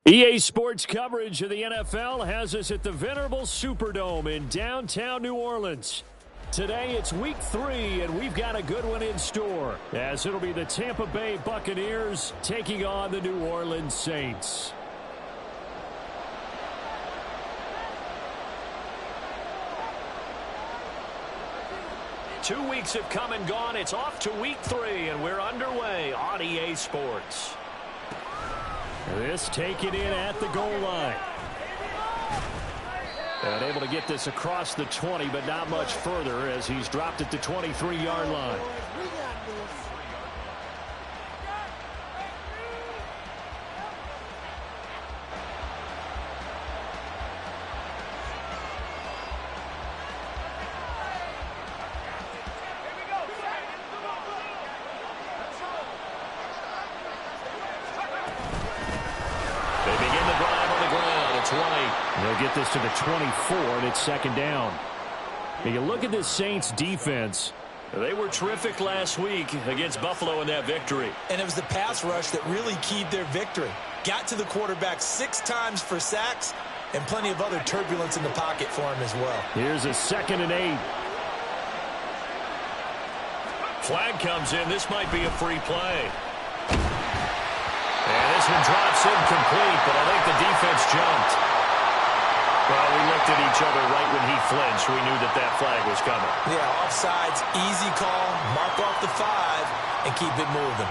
EA Sports coverage of the NFL has us at the venerable Superdome in downtown New Orleans. Today it's week 3, and we've got a good one in store, as it'll be the Tampa Bay Buccaneers taking on the New Orleans Saints. Two weeks have come and gone. It's off to week 3, and we're underway on EA Sports. This taken in at the goal line. And able to get this across the 20, but not much further as he's dropped at the 23-yard line. They'll get this to the 24, and it's second down. Now you look at this Saints defense. They were terrific last week against Buffalo in that victory. And it was the pass rush that really keyed their victory. Got to the quarterback 6 times for sacks, and plenty of other turbulence in the pocket for him as well. Here's a 2nd and 8. Flag comes in. This might be a free play. And this one drops incomplete, but I think the defense jumped. Well, we looked at each other right when he flinched. We knew that that flag was coming. Yeah, offsides, easy call, mark off the 5, and keep it moving.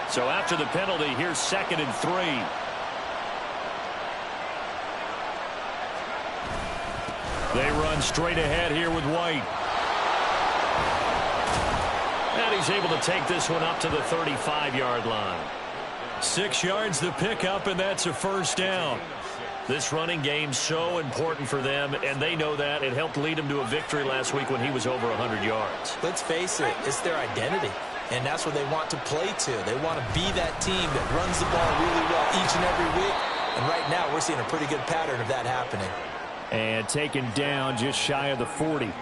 So after the penalty, here's 2nd and 3. They run straight ahead here with White. And he's able to take this one up to the 35-yard line. 6 yards the pickup, and that's a first down. This running game's so important for them, and they know that. It helped lead them to a victory last week when he was over 100 yards. Let's face it, it's their identity, and that's what they want to play to. They want to be that team that runs the ball really well each and every week, and right now we're seeing a pretty good pattern of that happening. And taken down just shy of the 40.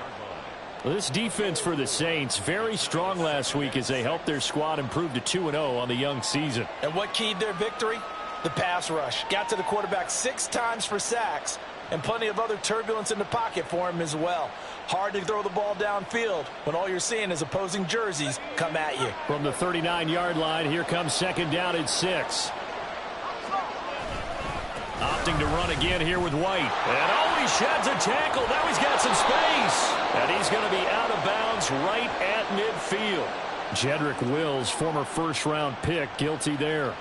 Well, this defense for the Saints, very strong last week as they helped their squad improve to 2-0 on the young season. And what keyed their victory? The pass rush. Got to the quarterback 6 times for sacks, and plenty of other turbulence in the pocket for him as well. Hard to throw the ball downfield when all you're seeing is opposing jerseys come at you. From the 39-yard line, here comes 2nd down at 6. Opting to run again here with White. And he sheds a tackle. Now he's got some space. And he's going to be out of bounds right at midfield. Jedrick Wills, former first-round pick, guilty there.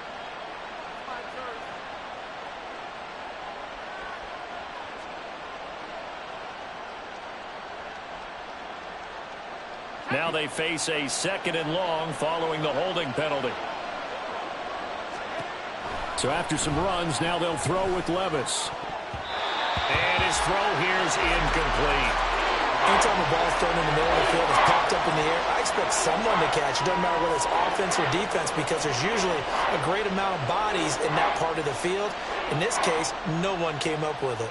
Now they face a 2nd and long following the holding penalty. So after some runs, now they'll throw with Levis. And his throw here is incomplete. Anytime the ball's thrown in the middle of the field, it's popped up in the air, I expect someone to catch. It doesn't matter whether it's offense or defense, because there's usually a great amount of bodies in that part of the field. In this case, no one came up with it.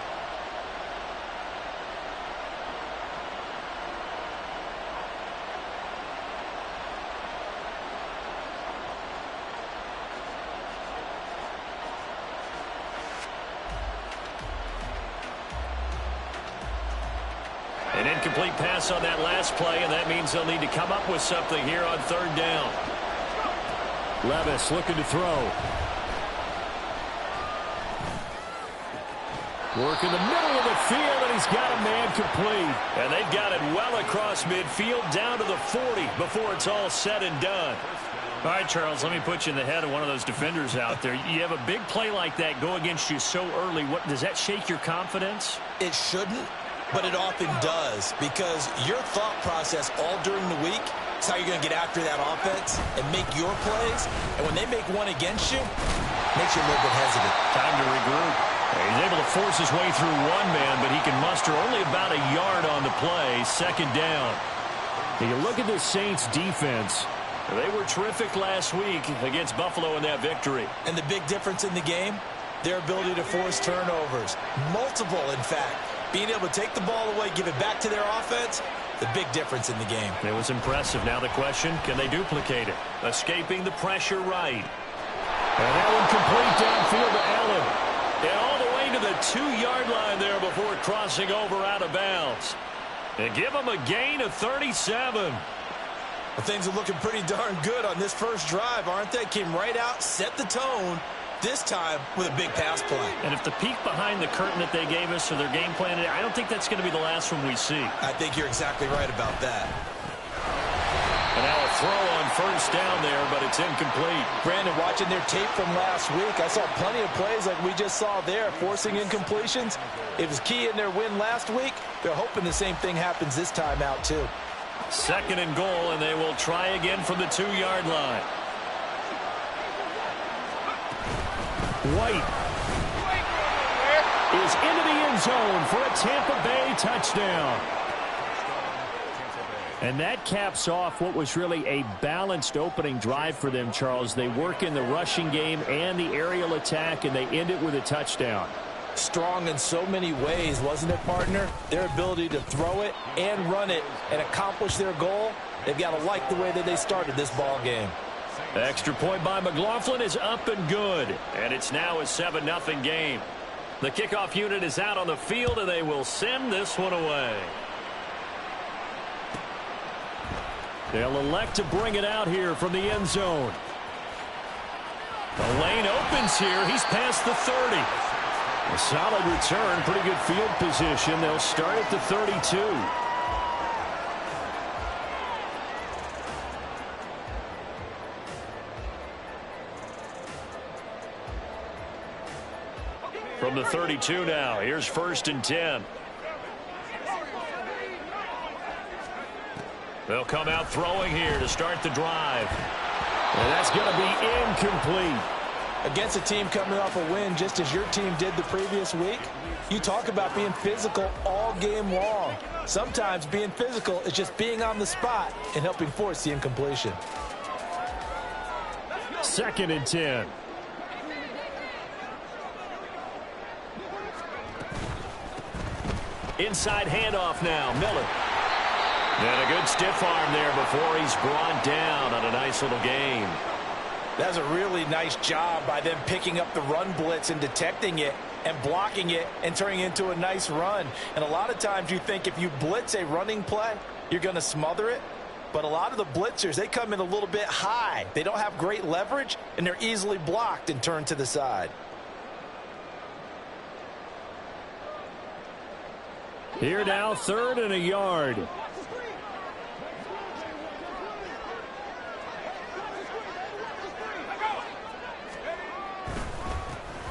An incomplete pass on that last play, and that means they'll need to come up with something here on 3rd down. Levis looking to throw. Work in the middle of the field, and he's got a man complete. And they've got it well across midfield down to the 40 before it's all said and done. All right, Charles, let me put you in the head of one of those defenders out there. You have a big play like that go against you so early. Does that shake your confidence? It shouldn't, but it often does, because your thought process all during the week is how you're going to get after that offense and make your plays. And when they make one against you, it makes you a little bit hesitant. Time to regroup. He's able to force his way through one man, but he can muster only about a yard on the play. 2nd down. Now you look at the Saints defense. They were terrific last week against Buffalo in that victory. And the big difference in the game, their ability to force turnovers. Multiple, in fact. Being able to take the ball away, give it back to their offense, the big difference in the game. It was impressive. Now the question, can they duplicate it? Escaping the pressure right. And that one complete downfield to Allen. And all the way to the 2-yard line there before crossing over out of bounds. And give them a gain of 37. Well, things are looking pretty darn good on this first drive, aren't they? Came right out, set the tone, this time with a big pass play. And if the peek behind the curtain that they gave us or their game plan, I don't think that's going to be the last one we see. I think you're exactly right about that. And now a throw on first down there, but it's incomplete. Brandon, watching their tape from last week, I saw plenty of plays like we just saw there, forcing incompletions. It was key in their win last week. They're hoping the same thing happens this time out, too. 2nd and goal, and they will try again from the 2-yard line. White is into the end zone for a Tampa Bay touchdown. And that caps off what was really a balanced opening drive for them, Charles. They work in the rushing game and the aerial attack, and they end it with a touchdown. Strong in so many ways, wasn't it, partner? Their ability to throw it and run it and accomplish their goal, they've got to like the way that they started this ball game. The extra point by McLaughlin is up and good, and it's now a 7-0 game. The kickoff unit is out on the field, and they will send this one away. They'll elect to bring it out here from the end zone. The lane opens here. He's past the 30. A solid return, pretty good field position. They'll start at the 32. From the 32 now, here's 1st and 10. They'll come out throwing here to start the drive. And that's going to be incomplete. Against a team coming off a win just as your team did the previous week, you talk about being physical all game long. Sometimes being physical is just being on the spot and helping force the incompletion. 2nd and 10. Inside handoff now, Miller. And a good stiff arm there before he's brought down on a nice little gain. That's a really nice job by them picking up the run blitz and detecting it and blocking it and turning it into a nice run. And a lot of times you think if you blitz a running play, you're going to smother it. But a lot of the blitzers, they come in a little bit high. They don't have great leverage, and they're easily blocked and turned to the side. Here now, 3rd and a yard.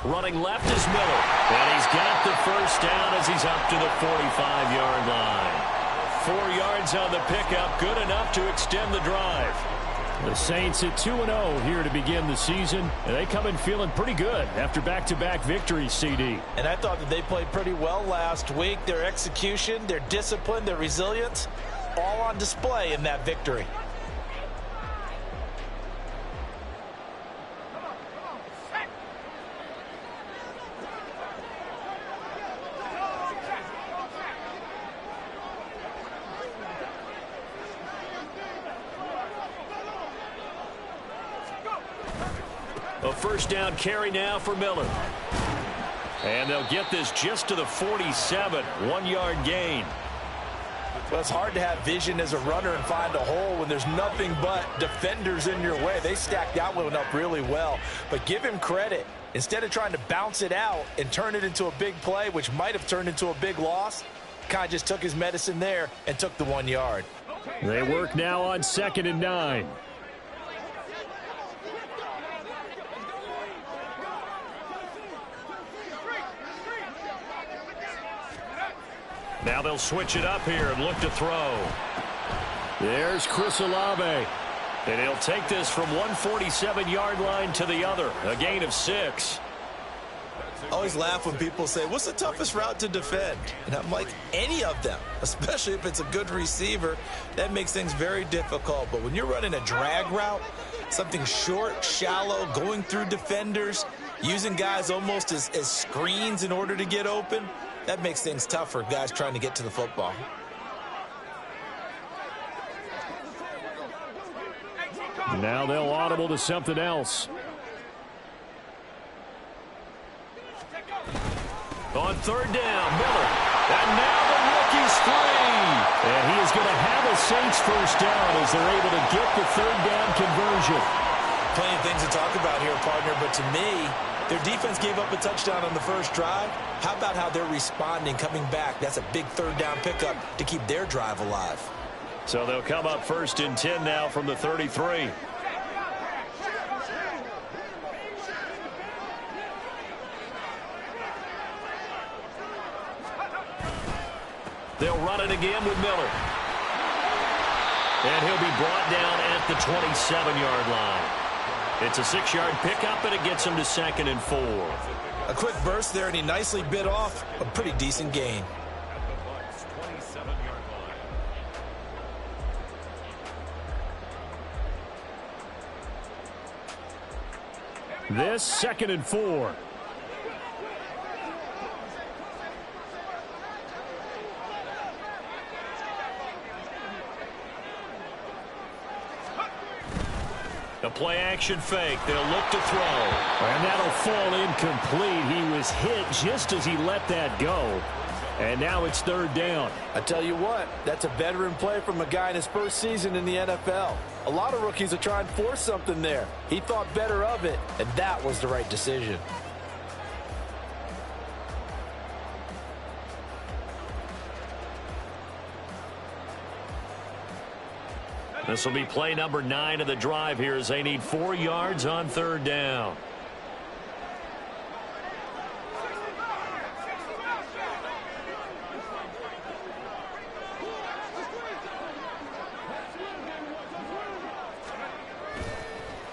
Running left is Miller. And he's got the first down as he's up to the 45-yard line. 4 yards on the pickup, good enough to extend the drive. The Saints at 2-0 here to begin the season. And they come in feeling pretty good after back-to-back victories, CD. And I thought that they played pretty well last week. Their execution, their discipline, their resilience, all on display in that victory. A first down carry now for Miller. And they'll get this just to the 47. 1-yard gain. Well, it's hard to have vision as a runner and find a hole when there's nothing but defenders in your way. They stacked that one up really well. But give him credit. Instead of trying to bounce it out and turn it into a big play, which might have turned into a big loss, kind of just took his medicine there and took the 1 yard. They work now on 2nd and 9. Now they'll switch it up here and look to throw. There's Chris Olave. And he'll take this from 147-yard line to the other. A gain of 6. I always laugh when people say, what's the toughest route to defend? And I'm like, any of them, especially if it's a good receiver. That makes things very difficult. But when you're running a drag route, something short, shallow, going through defenders, using guys almost as screens in order to get open, that makes things tougher, guys trying to get to the football. Now they'll audible to something else. On third down, Miller. And now the rookie's free. And he is going to have a Saints first down as they're able to get the third down conversion. Plenty of things to talk about here, partner, but to me, their defense gave up a touchdown on the first drive. How about how they're responding, coming back? That's a big third down pickup to keep their drive alive. So they'll come up 1st and 10 now from the 33. They'll run it again with Miller. And he'll be brought down at the 27-yard line. It's a 6-yard pickup, and it gets him to 2nd and 4. A quick burst there, and he nicely bit off a pretty decent gain. This 2nd and 4. A play-action fake. They'll look to throw. And that'll fall incomplete. He was hit just as he let that go. And now it's 3rd down. I tell you what, that's a veteran play from a guy in his first season in the NFL. A lot of rookies are trying to force something there. He thought better of it, and that was the right decision. This will be play number 9 of the drive here as they need 4 yards on 3rd down.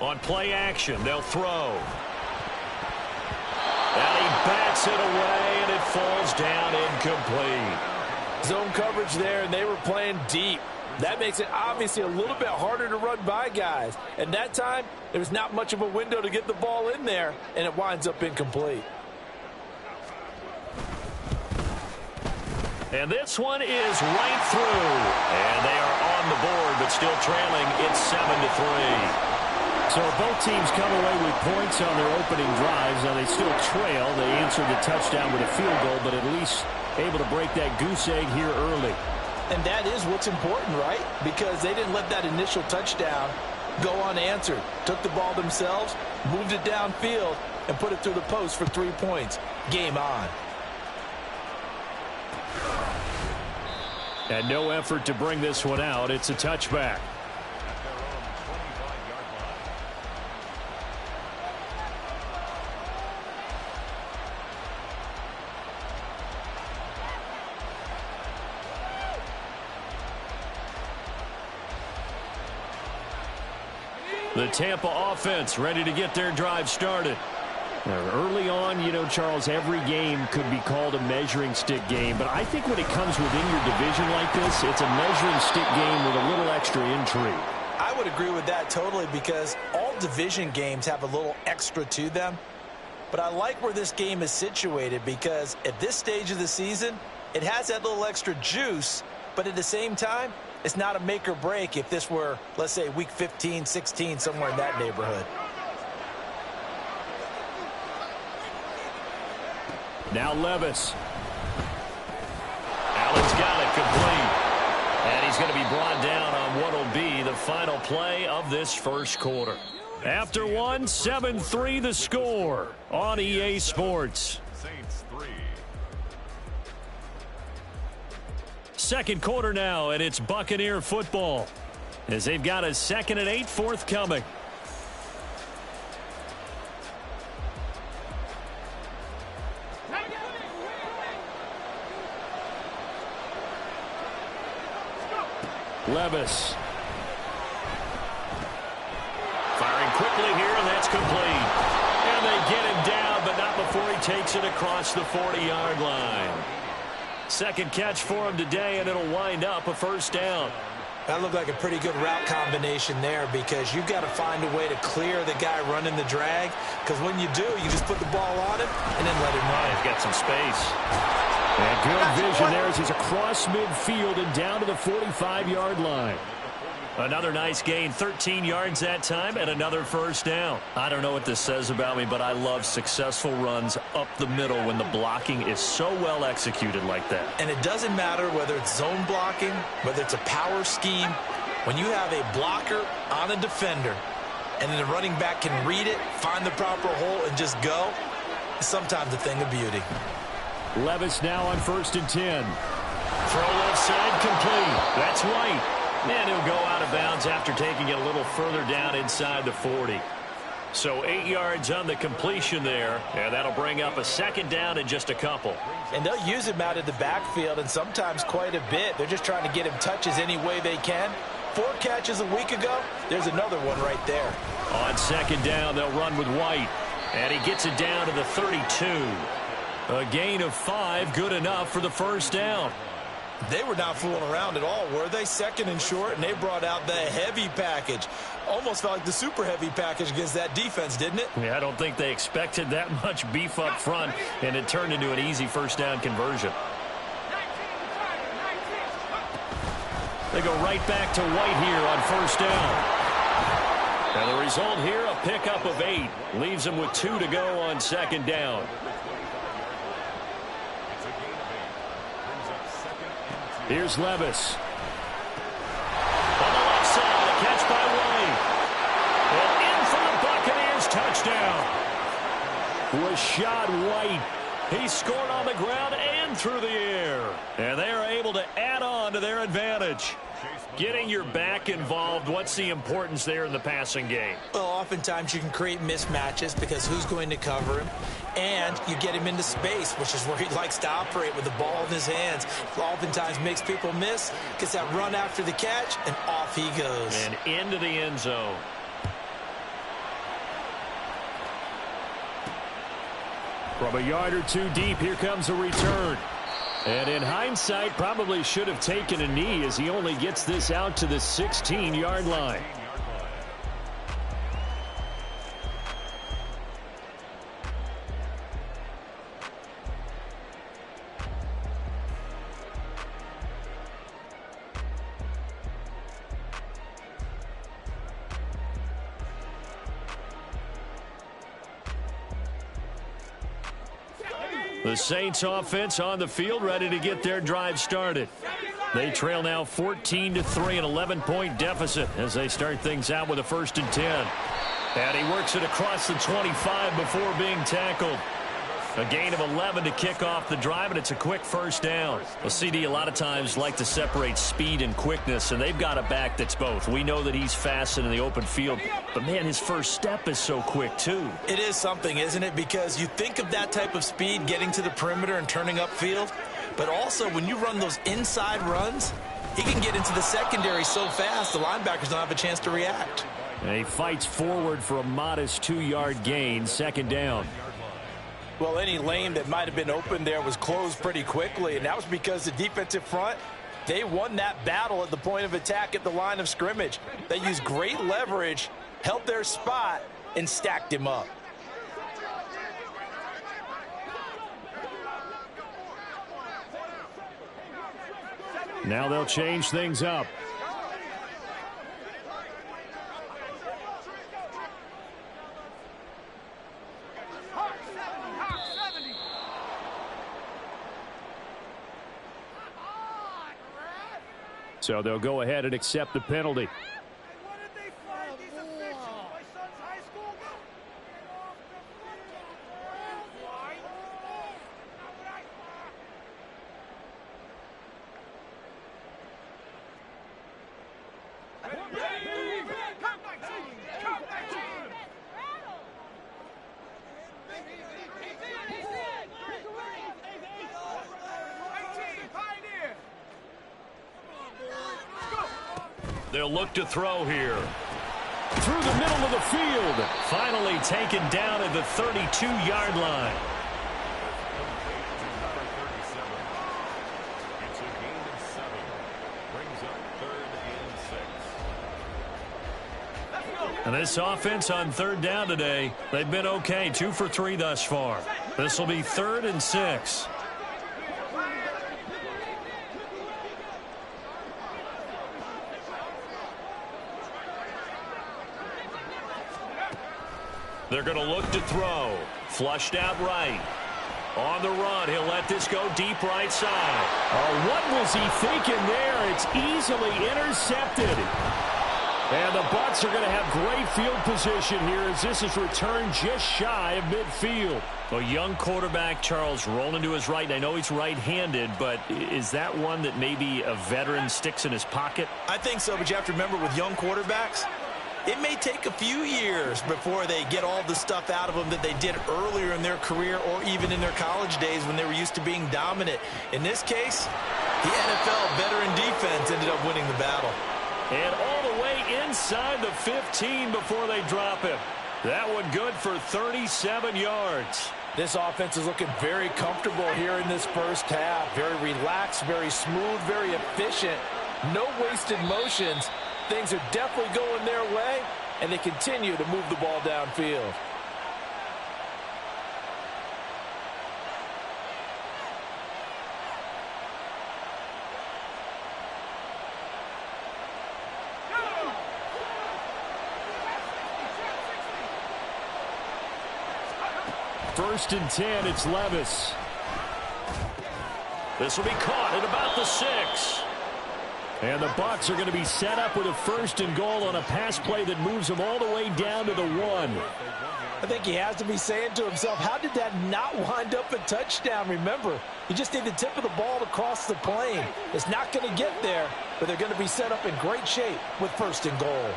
On play action, they'll throw. And he bats it away, and it falls down incomplete. Zone coverage there, and they were playing deep. That makes it obviously a little bit harder to run by guys. And that time, there's not much of a window to get the ball in there, and it winds up incomplete. And this one is right through. And they are on the board, but still trailing. It's 7-3. So both teams come away with points on their opening drives. Now they still trail. They answered the touchdown with a field goal, but at least able to break that goose egg here early. And that is what's important, right? Because they didn't let that initial touchdown go unanswered. Took the ball themselves, moved it downfield, and put it through the post for 3 points. Game on. And no effort to bring this one out. It's a touchback. The Tampa offense ready to get their drive started. Early on, you know, Charles, every game could be called a measuring stick game. But I think when it comes within your division like this, it's a measuring stick game with a little extra intrigue. I would agree with that totally because all division games have a little extra to them. But I like where this game is situated because at this stage of the season, it has that little extra juice. But at the same time, it's not a make or break if this were, let's say, week 15, 16, somewhere in that neighborhood. Now Levis. Allen's got it complete. And he's going to be brought down on what will be the final play of this first quarter. After one, 7-3 the score on EA Sports. Second quarter now, and it's Buccaneer football as they've got a 2nd and 8 forthcoming. Levis. Firing quickly here, and that's complete. And they get him down, but not before he takes it across the 40-yard line. Second catch for him today, and it'll wind up a first down. That looked like a pretty good route combination there because you've got to find a way to clear the guy running the drag. Because when you do, you just put the ball on him and then let him run. He's got some space. And good vision there as he's across midfield and down to the 45-yard line. Another nice gain, 13 yards that time, and another first down. I don't know what this says about me, but I love successful runs up the middle when the blocking is so well executed like that. And it doesn't matter whether it's zone blocking, whether it's a power scheme. When you have a blocker on a defender, and then the running back can read it, find the proper hole, and just go, it's sometimes a thing of beauty. Levis now on 1st and 10. Throw left side, complete. That's White. And he'll go out of bounds after taking it a little further down inside the 40. So 8 yards on the completion there, and that'll bring up a second down in just a couple. And they'll use him out of the backfield, and sometimes quite a bit. They're just trying to get him touches any way they can. 4 catches a week ago, there's another one right there. On second down, they'll run with White, and he gets it down to the 32. A gain of 5, good enough for the first down. They were not fooling around at all, were they? Second and short, and they brought out the heavy package. Almost felt like the super heavy package against that defense, didn't it? Yeah, I don't think they expected that much beef up front, and it turned into an easy first down conversion. They go right back to White here on first down. And the result here, a pickup of 8. Leaves them with 2 to go on second down. Here's Levis. On the left side, a catch by White. And in for the Buccaneers, touchdown. Rashad White. He scored on the ground and through the air. And they are able to add on to their advantage. Getting your back involved, what's the importance there in the passing game? Well, oftentimes you can create mismatches because who's going to cover him? And you get him into space, which is where he likes to operate with the ball in his hands. Oftentimes makes people miss, gets that run after the catch, and off he goes. And into the end zone. From a yard or 2 deep, here comes a return. And in hindsight, probably should have taken a knee as he only gets this out to the 16-yard line. The Saints offense on the field, ready to get their drive started. They trail now 14-3, an 11-point deficit as they start things out with a 1st and 10. And he works it across the 25 before being tackled. A gain of 11 to kick off the drive, and it's a quick first down. Well, CD a lot of times like to separate speed and quickness, and they've got a back that's both. We know that he's fast in the open field, but, man, his first step is so quick, too. It is something, isn't it? Because you think of that type of speed getting to the perimeter and turning upfield, but also when you run those inside runs, he can get into the secondary so fast the linebackers don't have a chance to react. And he fights forward for a modest 2-yard gain, second down. Well, any lane that might have been open there was closed pretty quickly, and that was because the defensive front, they won that battle at the point of attack at the line of scrimmage. They used great leverage, held their spot, and stacked him up. Now they'll change things up. So they'll go ahead and accept the penalty. They'll look to throw here. Through the middle of the field. Finally taken down at the 32-yard line. And this offense on 3rd down today, they've been okay. 2 for 3 thus far. This will be 3rd and 6. They're going to look to throw. Flushed out right. On the run, he'll let this go deep right side. Oh, what was he thinking there? It's easily intercepted. And the Bucs are going to have great field position here as this is returned just shy of midfield. A young quarterback, Charles, rolling to his right. I know he's right-handed, but is that one that maybe a veteran sticks in his pocket? I think so, but you have to remember with young quarterbacks, it may take a few years before they get all the stuff out of them that they did earlier in their career or even in their college days when they were used to being dominant. In this case, the NFL veteran defense ended up winning the battle. And all the way inside the 15 before they drop him. That one good for 37 yards. This offense is looking very comfortable here in this first half. Very relaxed, very smooth, very efficient. No wasted motions. Things are definitely going their way, and they continue to move the ball downfield. First and 10, it's Levis. This will be caught at about the 6. And the Bucs are going to be set up with a first and goal on a pass play that moves them all the way down to the 1. I think he has to be saying to himself, how did that not wind up a touchdown? Remember, you just need the tip of the ball to cross the plane. It's not going to get there, but they're going to be set up in great shape with first and goal.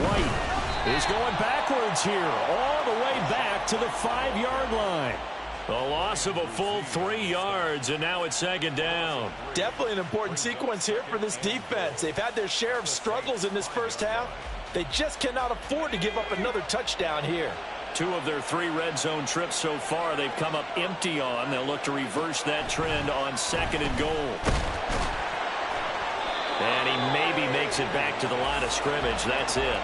White is going backwards here, all the way back to the 5-yard line. A loss of a full 3 yards, and now it's second down. Definitely an important sequence here for this defense. They've had their share of struggles in this first half. They just cannot afford to give up another touchdown here. 2 of their 3 red zone trips so far they've come up empty on. They'll look to reverse that trend on second and goal. And he maybe makes it back to the line of scrimmage. That's it.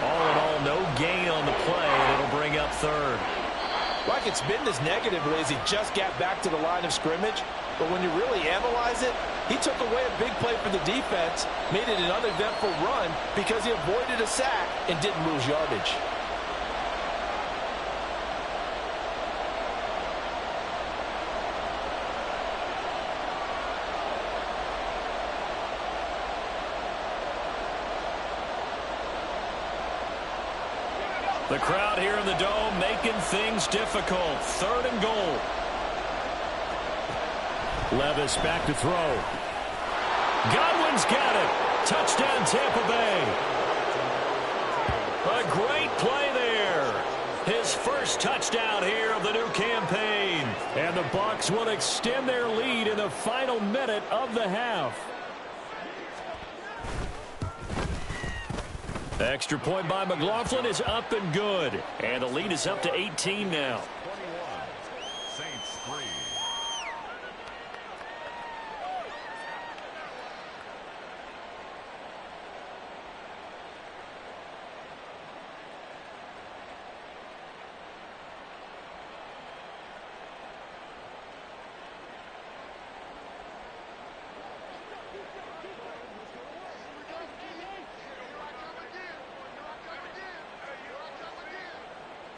All in all, no gain on the play, and it'll bring up third. Like it's been this negatively as he just got back to the line of scrimmage. But when you really analyze it, he took away a big play for the defense, made it an uneventful run because he avoided a sack and didn't lose yardage. The crowd here in the Dome making things difficult. Third and goal. Levis back to throw. Godwin's got it. Touchdown, Tampa Bay. A great play there. His first touchdown here of the new campaign. And the Bucs will extend their lead in the final minute of the half. Extra point by McLaughlin is up and good. And the lead is up to 18 now. 21, Saints 3.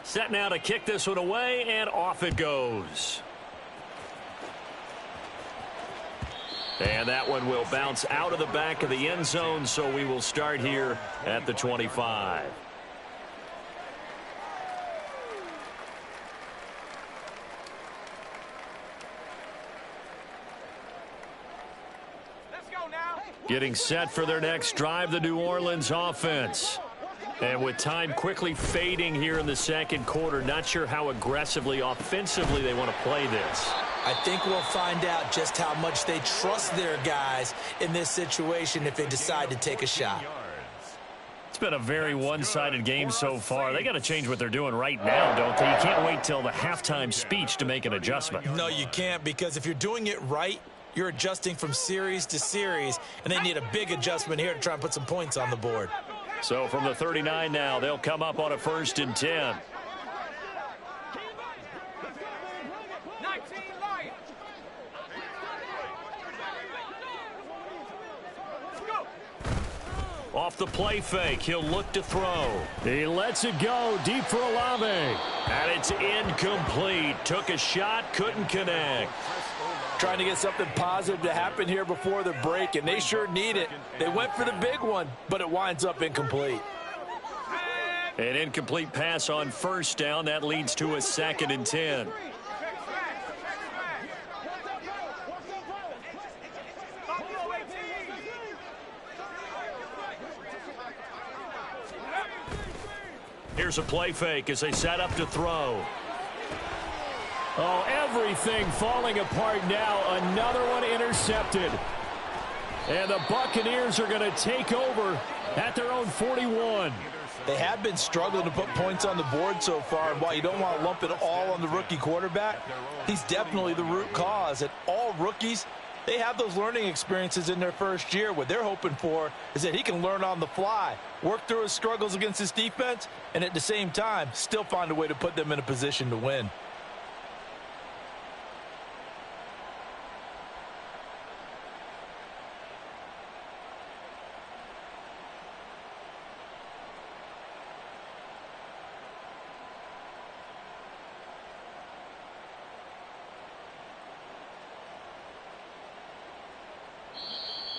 Set now to kick this one away, and off it goes. And that one will bounce out of the back of the end zone, so we will start here at the 25. Let's go now. Getting set for their next drive, the New Orleans offense. And with time quickly fading here in the second quarter, not sure how aggressively, offensively they want to play this. I think we'll find out just how much they trust their guys in this situation if they decide to take a shot. It's been a very one-sided game so far. They got to change what they're doing right now, don't they? You can't wait till the halftime speech to make an adjustment. No, you can't, because if you're doing it right, you're adjusting from series to series, and they need a big adjustment here to try and put some points on the board. So from the 39 now, they'll come up on a 1st and 10. Off the play fake, he'll look to throw. He lets it go deep for Olave. And it's incomplete. Took a shot, couldn't connect. Trying to get something positive to happen here before the break, and they sure need it. They went for the big one, but it winds up incomplete. An incomplete pass on first down. That leads to a 2nd and 10. Here's a play fake as they set up to throw. Oh, everything falling apart now. Another one intercepted. And the Buccaneers are going to take over at their own 41. They have been struggling to put points on the board so far, and while you don't want to lump it all on the rookie quarterback, he's definitely the root cause. And all rookies, they have those learning experiences in their first year. What they're hoping for is that he can learn on the fly, work through his struggles against his defense, and at the same time, still find a way to put them in a position to win.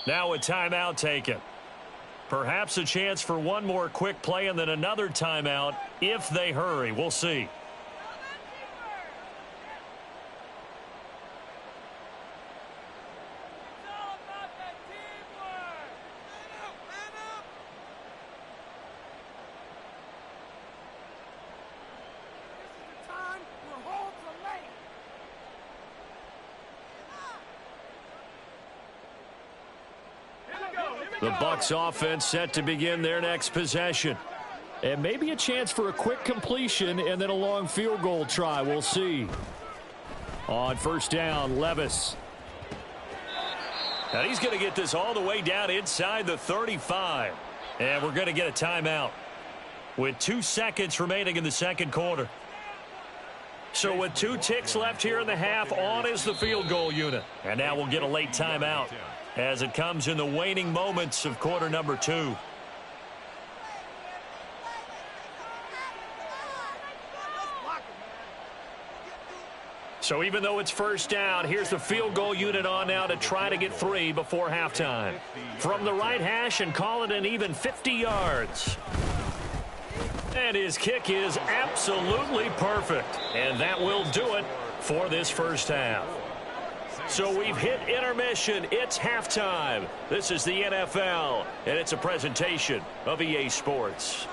Now a timeout taken. Perhaps a chance for one more quick play and then another timeout if they hurry. We'll see. The Bucs offense set to begin their next possession. And maybe a chance for a quick completion and then a long field goal try. We'll see. On first down, Levis. And he's going to get this all the way down inside the 35. And we're going to get a timeout with 2 seconds remaining in the second quarter. So with 2 ticks left here in the half, on is the field goal unit. And now we'll get a late timeout as it comes in the waning moments of quarter number 2. So even though it's first down, here's the field goal unit on now to try to get 3 before halftime. From the right hash and call it an even 50 yards. And his kick is absolutely perfect. And that will do it for this first half. So we've hit intermission. It's halftime. This is the NFL, and it's a presentation of EA Sports.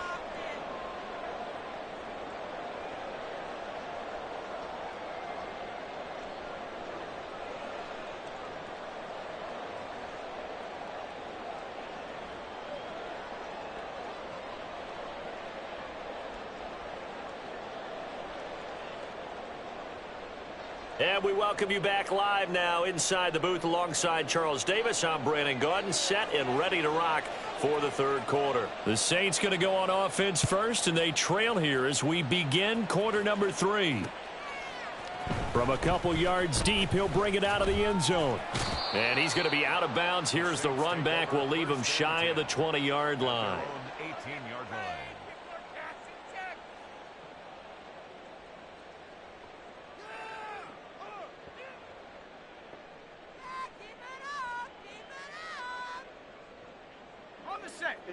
And we welcome you back live now inside the booth alongside Charles Davis. I'm Brandon Gaudin, set and ready to rock for the third quarter. The Saints going to go on offense first, and they trail here as we begin quarter number 3. From a couple yards deep, he'll bring it out of the end zone. And he's going to be out of bounds. Here's the run back. We'll leave him shy of the 20-yard line. 18-yard line.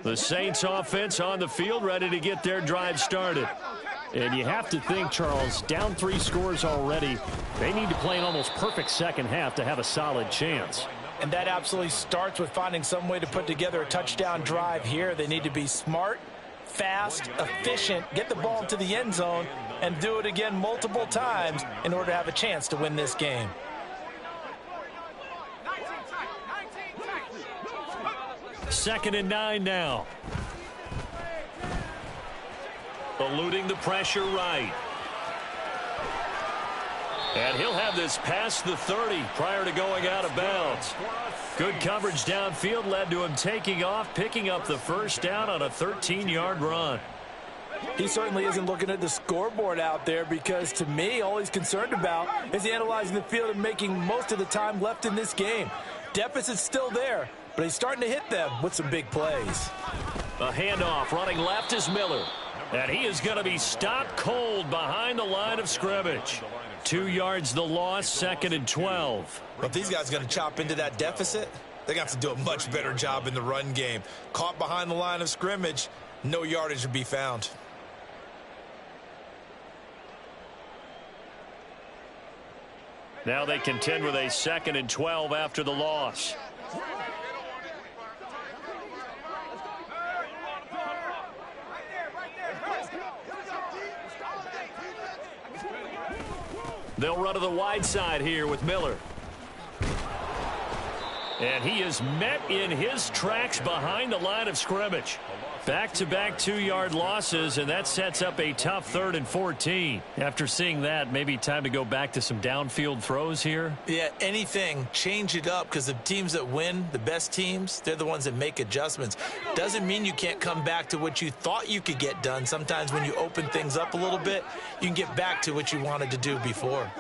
The Saints offense on the field, ready to get their drive started. And you have to think, Charles, down 3 scores already. They need to play an almost perfect second half to have a solid chance. And that absolutely starts with finding some way to put together a touchdown drive here. They need to be smart, fast, efficient, get the ball to the end zone, and do it again multiple times in order to have a chance to win this game. Second and 9 now. Eluding the pressure right. And he'll have this past the 30 prior to going out of bounds. Good coverage downfield led to him taking off, picking up the first down on a 13-yard run. He certainly isn't looking at the scoreboard out there because, to me, all he's concerned about is analyzing the field and making most of the time left in this game. Deficit's still there, but he's starting to hit them with some big plays. A handoff running left is Miller. And he is going to be stopped cold behind the line of scrimmage. 2 yards the loss, 2nd and 12. But these guys are going to chop into that deficit. They're going to have to do a much better job in the run game. Caught behind the line of scrimmage, no yardage to be found. Now they contend with a 2nd and 12 after the loss. They'll run to the wide side here with Miller. And he is met in his tracks behind the line of scrimmage. Back-to-back 2-yard losses, and that sets up a tough 3rd and 14. After seeing that, maybe time to go back to some downfield throws here. Yeah, anything. Change it up, because the teams that win, the best teams, they're the ones that make adjustments. Doesn't mean you can't come back to what you thought you could get done. Sometimes when you open things up a little bit, you can get back to what you wanted to do before.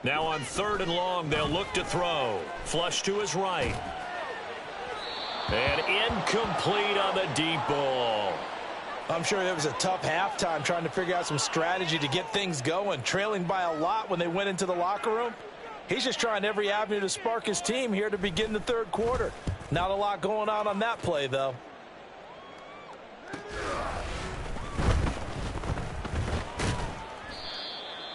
Now on 3rd and long, they'll look to throw. Flush to his right. And incomplete on the deep ball. I'm sure it was a tough halftime trying to figure out some strategy to get things going. Trailing by a lot when they went into the locker room. He's just trying every avenue to spark his team here to begin the 3rd quarter. Not a lot going on that play, though.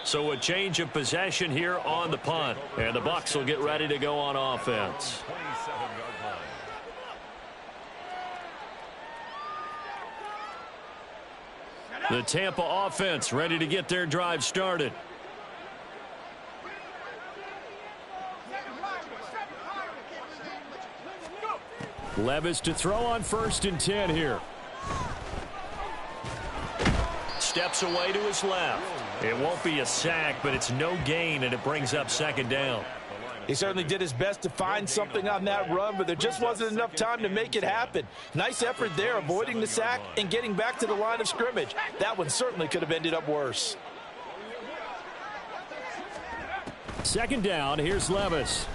So a change of possession here on the punt. And the Bucs will get ready to go on offense. The Tampa offense ready to get their drive started. Levis to throw on 1st and 10 here. Steps away to his left. It won't be a sack, but it's no gain, and it brings up 2nd down. He certainly did his best to find something on that run, but there just wasn't enough time to make it happen. Nice effort there, avoiding the sack and getting back to the line of scrimmage. That one certainly could have ended up worse. 2nd down, here's Levis.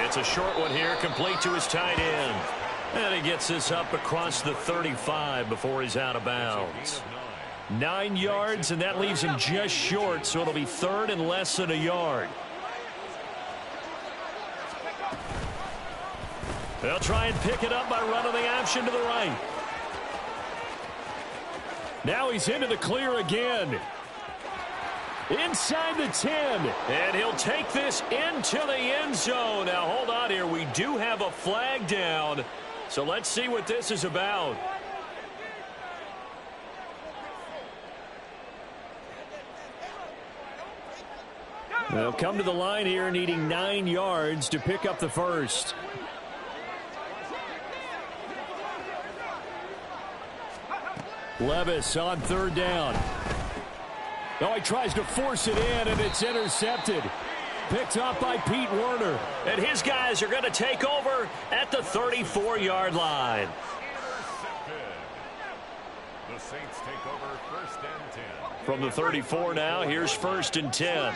It's a short one here, complete to his tight end. And he gets this up across the 35 before he's out of bounds. 9 yards, and that leaves him just short, so it'll be 3rd and less than a yard. They'll try and pick it up by running the option to the right. Now he's into the clear again. Inside the 10, and he'll take this into the end zone. Now, hold on here. We do have a flag down, so let's see what this is about. They'll come to the line here needing 9 yards to pick up the 1st. Levis on 3rd down. Now he tries to force it in, and it's intercepted. Picked up by Pete Werner. And his guys are going to take over at the 34-yard line. The Saints take over 1st and 10. From the 34 now, here's 1st and 10.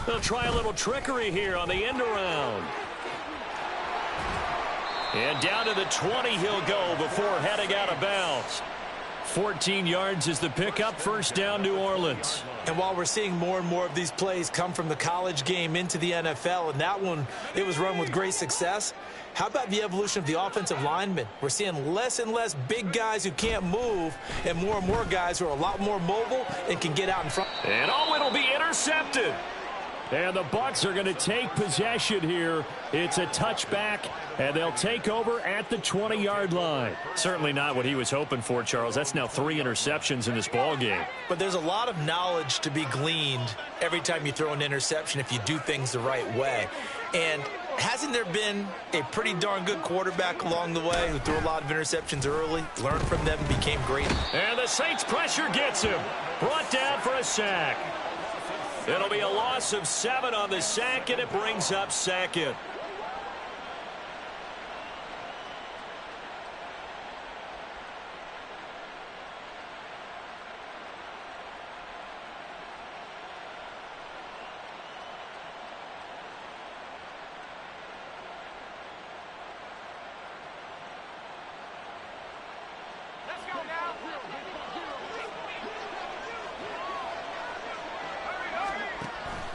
They'll try a little trickery here on the end around. And down to the 20 he'll go before heading out of bounds. 14 yards is the pickup. 1st down, New Orleans. And while we're seeing more and more of these plays come from the college game into the NFL, and that one, it was run with great success, how about the evolution of the offensive linemen? We're seeing less and less big guys who can't move and more guys who are a lot more mobile and can get out in front. And it'll be intercepted. And the Bucs are going to take possession here. It's a touchback, and they'll take over at the 20-yard line. Certainly not what he was hoping for, Charles. That's now 3 interceptions in this ball game. But there's a lot of knowledge to be gleaned every time you throw an interception if you do things the right way. And hasn't there been a pretty darn good quarterback along the way who threw a lot of interceptions early, learned from them, and became great? And the Saints pressure gets him. Brought down for a sack. It'll be a loss of 7 on the sack, and it brings up 2nd.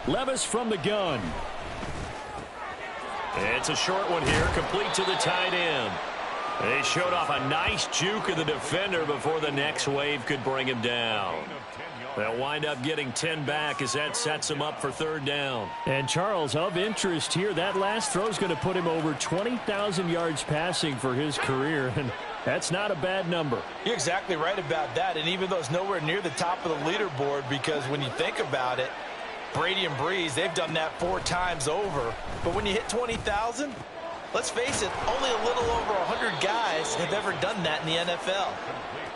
Levis from the gun. It's a short one here, complete to the tight end. They showed off a nice juke of the defender before the next wave could bring him down. They'll wind up getting 10 back as that sets him up for third down. And Charles, of interest here, that last throw is going to put him over 20,000 yards passing for his career, and that's not a bad number. You're exactly right about that, and even though it's nowhere near the top of the leaderboard, because when you think about it, Brady and Breeze, they've done that 4 times over. But when you hit 20,000, let's face it, only a little over 100 guys have ever done that in the NFL.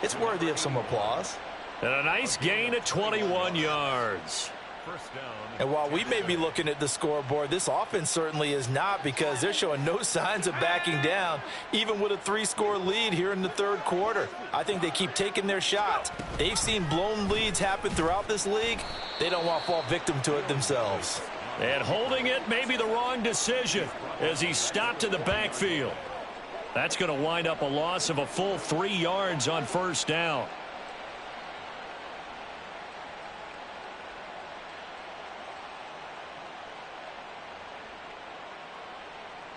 It's worthy of some applause. And a nice gain of 21 yards. And while we may be looking at the scoreboard, this offense certainly is not, because they're showing no signs of backing down, even with a 3-score lead here in the third quarter. I think they keep taking their shots. They've seen blown leads happen throughout this league. They don't want to fall victim to it themselves. And holding it may be the wrong decision as he stopped in the backfield. That's going to wind up a loss of a full 3 yards on first down.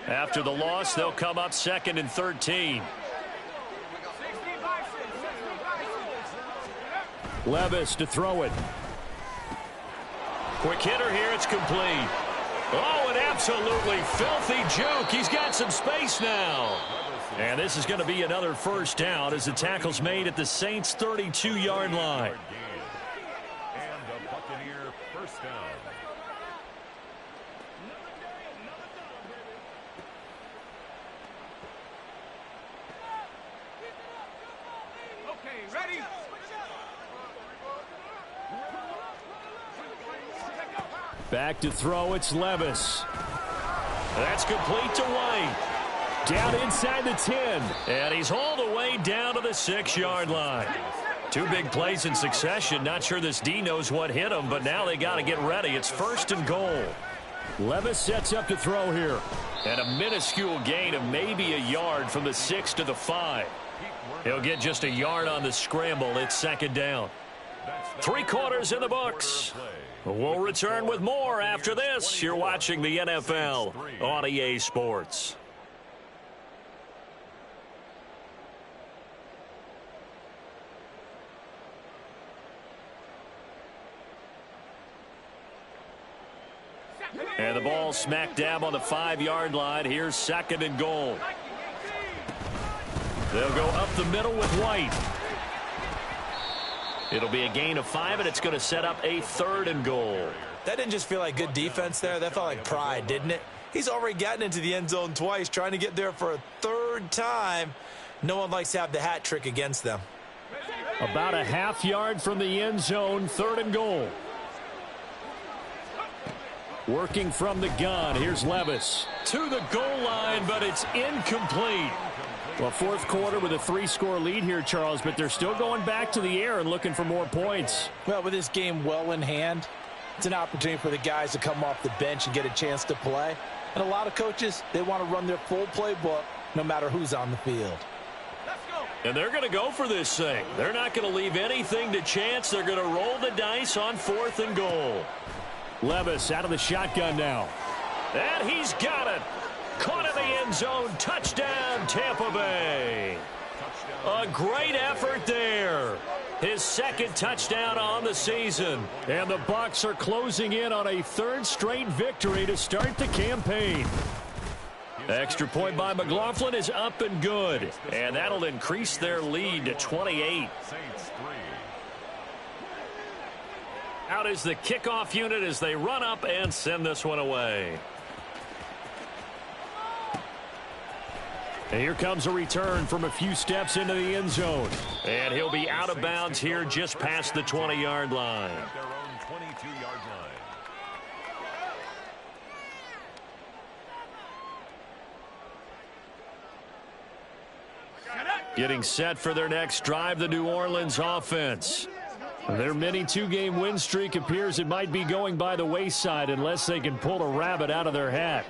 After the loss, they'll come up 2nd and 13. Levis to throw it. Quick hitter here, it's complete. Oh, an absolutely filthy juke. He's got some space now. And this is going to be another first down as the tackle's made at the Saints' 32-yard line. And a Buccaneer first down. Ready? Back to throw, it's Levis. That's complete to White. Down inside the 10. And he's hauled away down to the 6-yard line. 2 big plays in succession. Not sure this D knows what hit him, but now they got to get ready. It's 1st and goal. Levis sets up to throw here. And a minuscule gain of maybe a yard from the 6 to the 5. He'll get just a yard on the scramble. It's 2nd down. 3 quarters in the books. We'll return with more after this. You're watching the NFL on EA Sports. And the ball smack dab on the 5-yard line. Here's 2nd and goal. They'll go up the middle with White. It'll be a gain of 5, and it's going to set up a 3rd and goal. That didn't just feel like good defense there. That felt like pride, didn't it? He's already gotten into the end zone twice, trying to get there for a 3rd time. No one likes to have the hat trick against them. About a half yard from the end zone, 3rd and goal. Working from the gun, here's Levis. To the goal line, but it's incomplete. Well, 4th quarter with a 3-score lead here, Charles, but they're still going back to the air and looking for more points. Well, with this game well in hand, it's an opportunity for the guys to come off the bench and get a chance to play. And a lot of coaches, they want to run their full playbook no matter who's on the field. And they're going to go for this thing. They're not going to leave anything to chance. They're going to roll the dice on 4th and goal. Levis out of the shotgun now. And he's got it. Caught in the end zone. Touchdown, Tampa Bay. A great effort there. His 2nd touchdown on the season. And the Bucs are closing in on a 3rd straight victory to start the campaign. Extra point by McLaughlin is up and good. And that'll increase their lead to 28. Out is the kickoff unit as they run up and send this one away. And here comes a return from a few steps into the end zone. And he'll be out of bounds here just past the 20-yard line. Their own 22-yard line. Getting set for their next drive, the New Orleans offense. Their mini 2-game win streak appears it might be going by the wayside unless they can pull a rabbit out of their hat.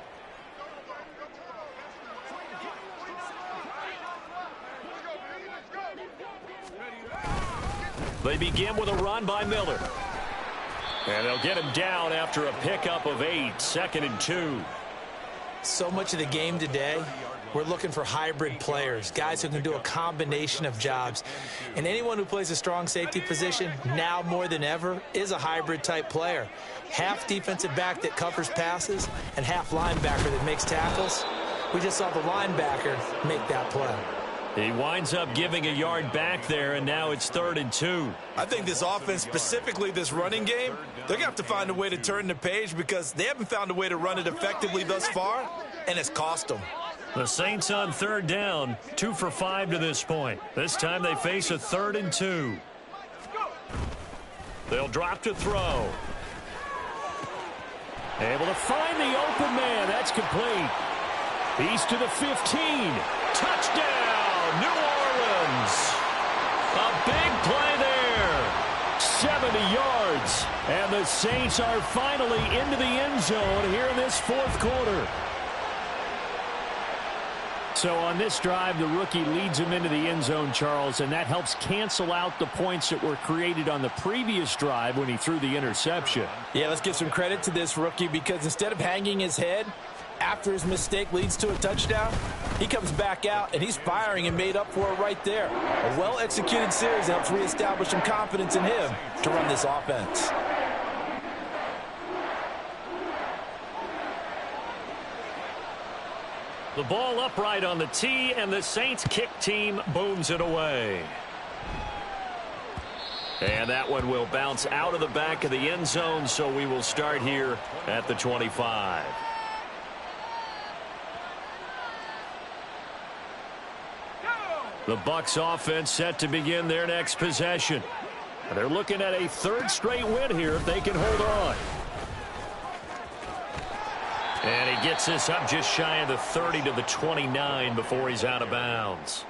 They begin with a run by Miller. And they'll get him down after a pickup of 8, 2nd and 2. So much of the game today, we're looking for hybrid players, guys who can do a combination of jobs. And anyone who plays a strong safety position, now more than ever, is a hybrid type player. Half defensive back that covers passes and half linebacker that makes tackles. We just saw the linebacker make that play. He winds up giving a yard back there, and now it's 3rd and 2. I think this offense, specifically this running game, they're going to have to find a way to turn the page because they haven't found a way to run it effectively thus far, and it's cost them. The Saints on 3rd down, 2 for 5 to this point. This time they face a 3rd and 2. They'll drop to throw. Able to find the open man. That's complete. He's to the 15. Touchdown, New Orleans. A big play there. 70 yards. And the Saints are finally into the end zone here in this 4th quarter. So on this drive, the rookie leads him into the end zone, Charles, and that helps cancel out the points that were created on the previous drive when he threw the interception. Yeah, let's give some credit to this rookie because instead of hanging his head after his mistake leads to a touchdown, he comes back out and he's firing and made up for it right there. A well-executed series helps reestablish some confidence in him to run this offense. The ball upright on the tee, and the Saints kick team booms it away. And that one will bounce out of the back of the end zone, so we will start here at the 25. The Bucs offense set to begin their next possession. They're looking at a 3rd straight win here if they can hold on. And he gets this up just shy of the 30 to the 29 before he's out of bounds.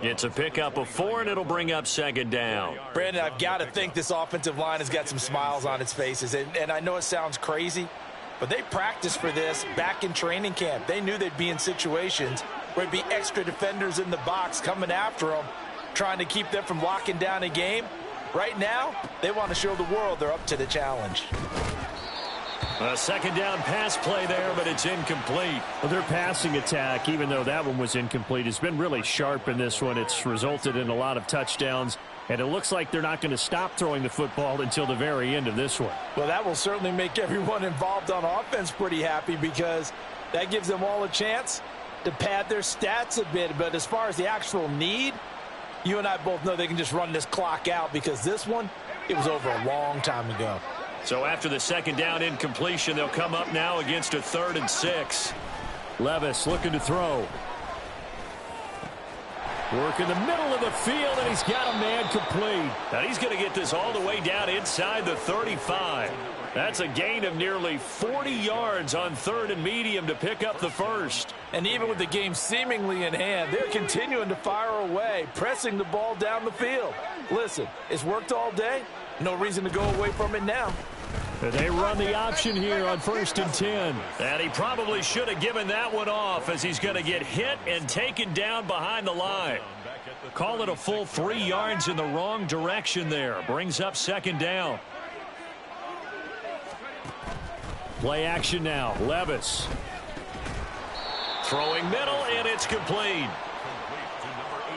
It's a pickup of 4, and it'll bring up 2nd down. Brandon, I've got to think this offensive line has got some smiles on its faces. And I know it sounds crazy, but they practiced for this back in training camp. They knew they'd be in situations where there'd be extra defenders in the box coming after them, trying to keep them from locking down a game. Right now, they want to show the world they're up to the challenge. A 2nd down pass play there, but it's incomplete. Well, their passing attack, even though that one was incomplete, has been really sharp in this one. It's resulted in a lot of touchdowns, and it looks like they're not going to stop throwing the football until the very end of this one. Well, that will certainly make everyone involved on offense pretty happy because that gives them all a chance to pad their stats a bit. But as far as the actual need, you and I both know they can just run this clock out because this one, it was over a long time ago. So after the 2nd down incompletion, they'll come up now against a 3rd and 6. Levis looking to throw. Work in the middle of the field, and he's got a man complete. And he's going to get this all the way down inside the 35. That's a gain of nearly 40 yards on 3rd and medium to pick up the 1st. And even with the game seemingly in hand, they're continuing to fire away, pressing the ball down the field. Listen, it's worked all day. No reason to go away from it now. They run the option here on 1st and 10. And he probably should have given that one off as he's going to get hit and taken down behind the line. Call it a full 3 yards in the wrong direction there. Brings up 2nd down. Play action now. Levis. Throwing middle, and it's complete.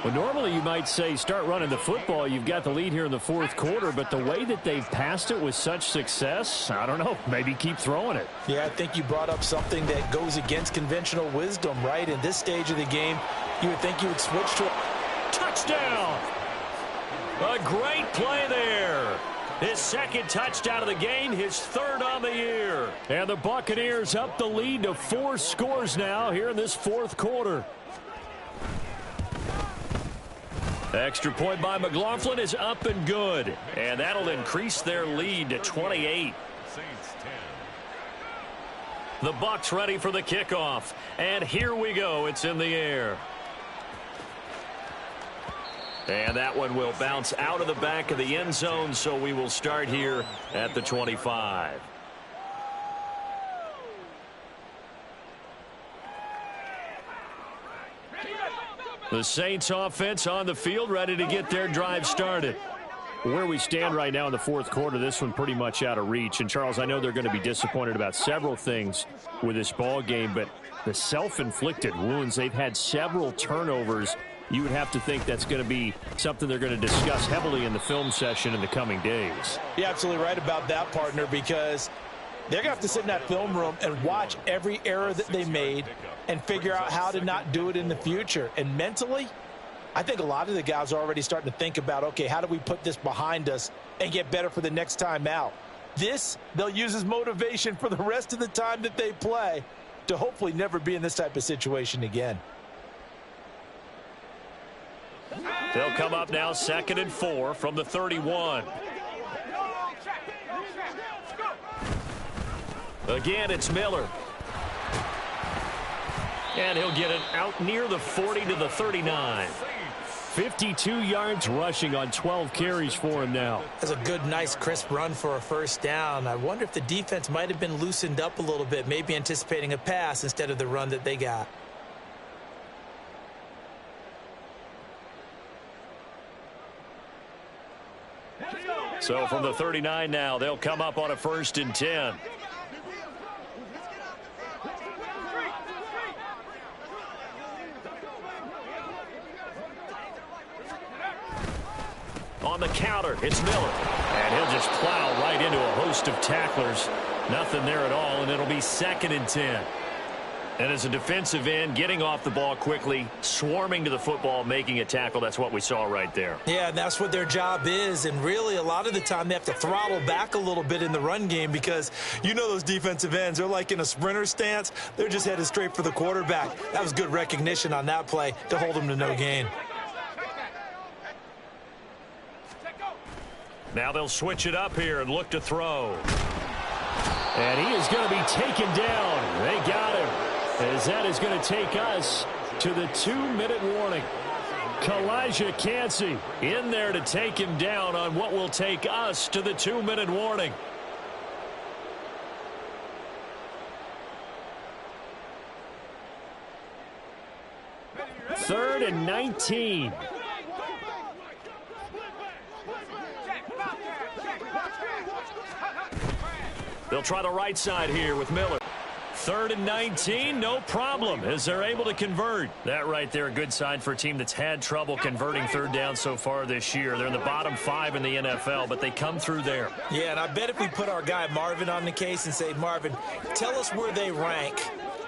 Well, normally you might say start running the football. You've got the lead here in the 4th quarter, but the way that they've passed it with such success, I don't know, maybe keep throwing it. Yeah, I think you brought up something that goes against conventional wisdom, right? In this stage of the game, you would think you would switch to a touchdown. A great play there. His 2nd touchdown of the game, his 3rd on the year. And the Buccaneers up the lead to 4 scores now here in this 4th quarter. Extra point by McLaughlin is up and good. And that'll increase their lead to 28. The Bucs ready for the kickoff. And here we go. It's in the air. And that one will bounce out of the back of the end zone, so we will start here at the 25. The Saints offense on the field, ready to get their drive started. Where we stand right now in the fourth quarter, this one pretty much out of reach. And, Charles, I know they're going to be disappointed about several things with this ball game, but the self-inflicted wounds, they've had several turnovers. You would have to think that's going to be something they're going to discuss heavily in the film session in the coming days. You're absolutely right about that, partner, because they're going to have to sit in that film room and watch every error that they made and figure out how to not do it in the future. And mentally, I think a lot of the guys are already starting to think about, okay, how do we put this behind us and get better for the next time out? This, they'll use as motivation for the rest of the time that they play to hopefully never be in this type of situation again. They'll come up now 2nd and 4 from the 31. Again, it's Miller. And he'll get it out near the 40 to the 39. 52 yards rushing on 12 carries for him now. That's a good, nice, crisp run for a first down. I wonder if the defense might have been loosened up a little bit, maybe anticipating a pass instead of the run that they got. So from the 39 now, they'll come up on a 1st and 10. On the counter, it's Miller. And he'll just plow right into a host of tacklers. Nothing there at all, and it'll be 2nd and 10. And as a defensive end, getting off the ball quickly, swarming to the football, making a tackle, that's what we saw right there. Yeah, and that's what their job is. And really, a lot of the time, they have to throttle back a little bit in the run game because you know those defensive ends, they're like in a sprinter stance. They're just headed straight for the quarterback. That was good recognition on that play to hold them to no gain. Now they'll switch it up here and look to throw. And he is going to be taken down. They got him. As that is going to take us to the 2-minute warning. Kalijah Cansey in there to take him down on what will take us to the 2-minute warning. Third and 19. They'll try the right side here with Miller. 3rd and 19, no problem, as they're able to convert. That right there, a good sign for a team that's had trouble converting 3rd down so far this year. They're in the bottom 5 in the NFL, but they come through there. Yeah, and I bet if we put our guy Marvin on the case and say, Marvin, tell us where they rank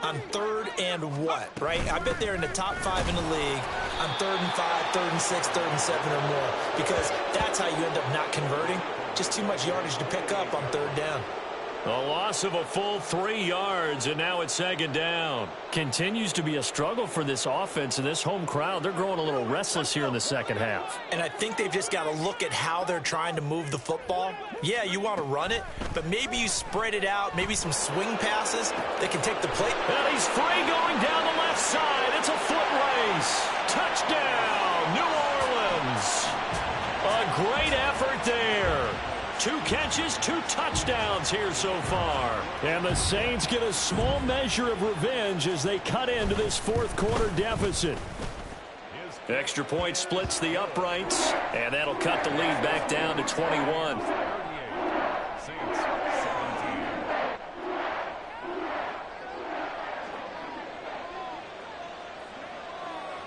on 3rd and what, right? I bet they're in the top 5 in the league on 3rd and 5, 3rd and 6, 3rd and 7 or more, because that's how you end up not converting. Just too much yardage to pick up on 3rd down. A loss of a full 3 yards, and now it's 2nd down. Continues to be a struggle for this offense and this home crowd. They're growing a little restless here in the second half. And I think they've just got to look at how they're trying to move the football. Yeah, you want to run it, but maybe you spread it out, maybe some swing passes that can take the plate. And he's free going down the left side. It's a foot race. Touchdown, New Orleans. A great effort there. 2 catches, 2 touchdowns here so far. And the Saints get a small measure of revenge as they cut into this 4th quarter deficit. Extra point splits the uprights, and that'll cut the lead back down to 21.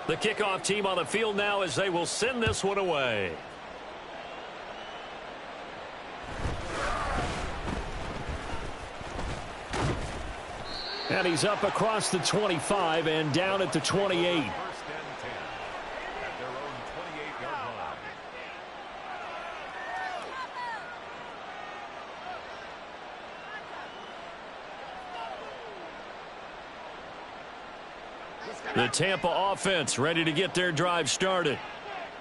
The kickoff team on the field now as they will send this one away. And he's up across the 25 and down at the 28. The Tampa offense ready to get their drive started.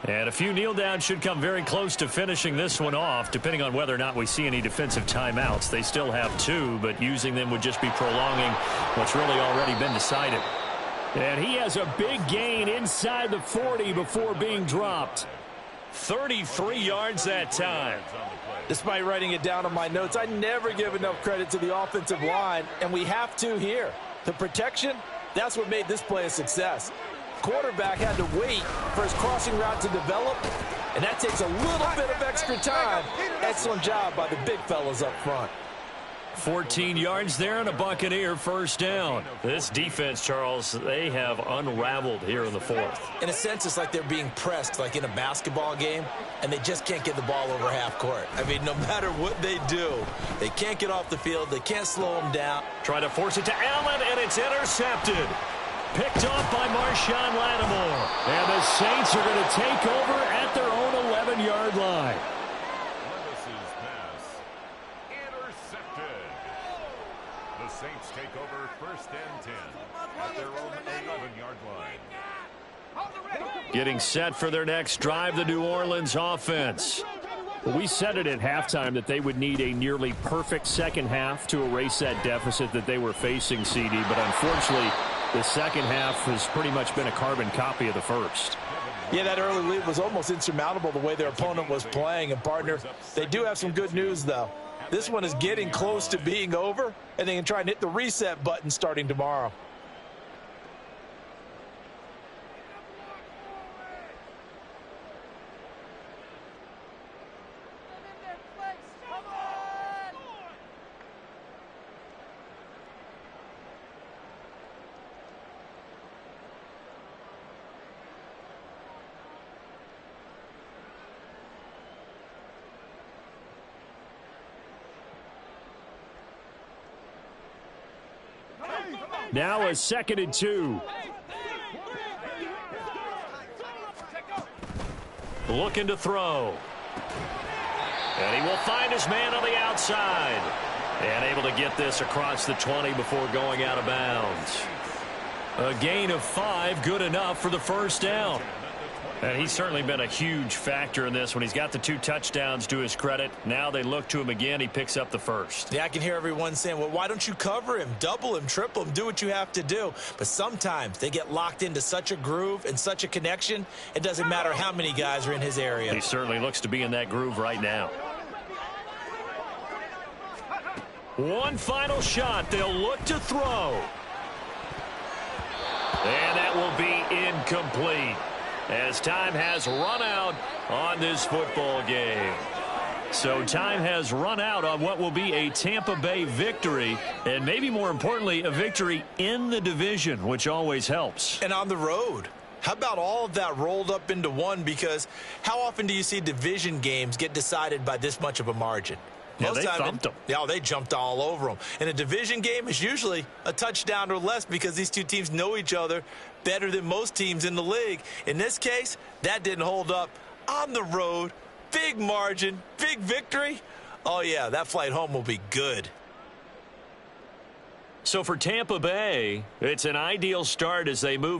And a few kneel downs should come very close to finishing this one off, depending on whether or not we see any defensive timeouts. They still have 2, but using them would just be prolonging what's really already been decided. And he has a big gain inside the 40 before being dropped. 33 yards that time. Despite writing it down on my notes, I never give enough credit to the offensive line, and we have to here. The protection, that's what made this play a success. Quarterback had to wait for his crossing route to develop, And that takes a little bit of extra time. Excellent job by the big fellas up front. 14 yards there and a Buccaneer first down. This defense, Charles, they have unraveled here in the fourth. In a sense, it's like they're being pressed like in a basketball game, and they just can't get the ball over half court. I mean, no matter what they do, they can't get off the field. They can't slow them down. Try to force it to Allen, and it's intercepted. Picked off by Marshawn Lattimore. And the Saints are going to take over at their own 11-yard line. The Saints take over first and 10 at their own 11-yard line. Getting set for their next drive, the New Orleans offense. We said it at halftime that they would need a nearly perfect second half to erase that deficit that they were facing, CD. But unfortunately, the second half has pretty much been a carbon copy of the first. Yeah, that early lead was almost insurmountable the way their opponent was playing. And, partner, they do have some good news, though. This one is getting close to being over, and they can try and hit the reset button starting tomorrow. Now a 2nd and 2. Looking to throw. And he will find his man on the outside. And able to get this across the 20 before going out of bounds. A gain of 5, good enough for the first down. And he's certainly been a huge factor in this when he's got the 2 touchdowns to his credit. Now they look to him again. He picks up the first. Yeah, I can hear everyone saying, well, why don't you cover him, double him, triple him, do what you have to do. But sometimes they get locked into such a groove and such a connection, it doesn't matter how many guys are in his area. He certainly looks to be in that groove right now. One final shot. They'll look to throw. And that will be incomplete, as time has run out on this football game. So time has run out on what will be a Tampa Bay victory, and maybe more importantly, a victory in the division, which always helps. And on the road. How about all of that rolled up into one? Because how often do you see division games get decided by this much of a margin? Yeah, they thumped them. Yeah, they jumped all over them. And a division game is usually a touchdown or less because these two teams know each other better than most teams in the league. In this case, that didn't hold up. On the road, big margin, big victory. Oh, yeah, that flight home will be good. So for Tampa Bay, it's an ideal start as they move